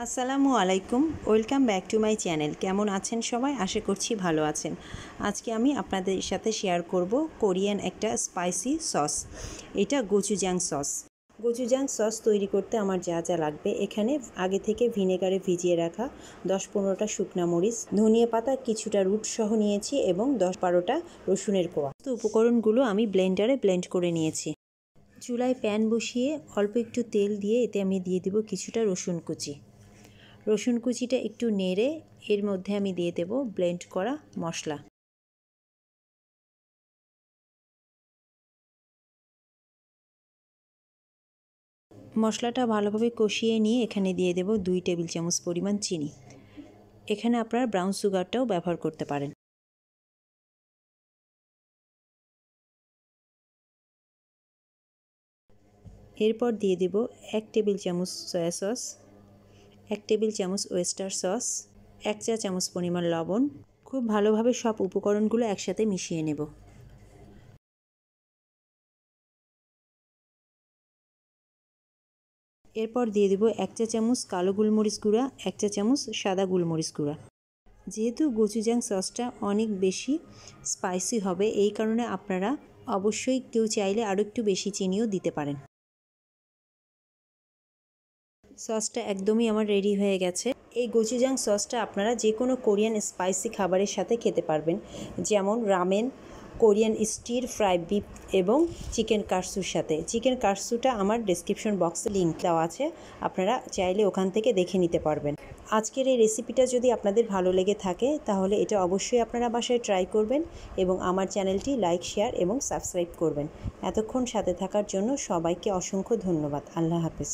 আসসালামু আলাইকুম, welcome back to my channel. কেমন আছেন সবাই? আশা করছি ভালো আছেন। আজকে আমি আপনাদের সাথে শেয়ার করব কোরিয়ান একটা স্পাইসি সস। এটা গোচুজাং সস। গোচুজাং সস তৈরি করতে আমার যা যা লাগবে, এখানে আগে থেকে ভিনেগারে ভিজিয়ে রাখা 10-15টা শুকনা মরিচ, ধনিয়া পাতা কিছুটা রুট সহ নিয়েছি এবং 10-12টা রসুনের কোয়া। তো উপকরণগুলো আমি ব্লেন্ডারে ব্লেন্ড করে নিয়েছি। চুলায় প্যান বসিয়ে অল্প একটু তেল দিয়ে এতে আমি দিয়ে দেব কিছুটা রসুন কুচি। রসুন কুচিটা একটু নেড়ে এর মধ্যে আমি দিয়ে দেব ব্লেন্ড করা মশলা। মশলাটা ভালোভাবে কষিয়ে নিয়ে এখানে দিয়ে দেব 2 টেবিল চামচ পরিমাণ চিনি। এখানে আপনারা ব্রাউন সুগারটাও ব্যবহার করতে পারেন। এরপর দিয়ে দেব 1 টেবিল চামচ সয়া সস, 1 টেবিল চামচ ওয়েস্টার সস, 1 চা চামচ পরিমাণ লবণ। খুব ভালোভাবে সব উপকরণগুলো একসাথে মিশিয়ে নেব। এরপর দিয়ে দেব 1 চা চামচ কালো গোলমরিচ গুঁড়া, 1 চা চামচ সাদা গোলমরিচ গুঁড়া। যেহেতু গোচুজাং সসটা অনেক বেশি স্পাইসি হবে, এই কারণে আপনারা অবশ্যই কেউ চাইলে আরও একটু বেশি চিনিও দিতে পারেন। সসটা একদমই আমার রেডি হয়ে গেছে। এই গোচুজাং সসটা আপনারা যে কোনো কোরিয়ান স্পাইসি খাবারের সাথে খেতে পারবেন, যেমন ramen, Korean stir fry beef এবং চিকেন কাটসুর সাথে। চিকেন কাটসুটা আমার ডেসক্রিপশন বক্সে লিঙ্ক দেওয়া আছে, আপনারা চাইলে ওখান থেকে দেখে নিতে পারবেন। আজকের এই রেসিপিটা যদি আপনাদের ভালো লেগে থাকে তাহলে এটা অবশ্যই আপনারা বাসায় ট্রাই করবেন এবং আমার চ্যানেলটি লাইক, শেয়ার এবং সাবস্ক্রাইব করবেন। এতক্ষণ সাথে থাকার জন্য সবাইকে অসংখ্য ধন্যবাদ। আল্লাহ হাফেজ।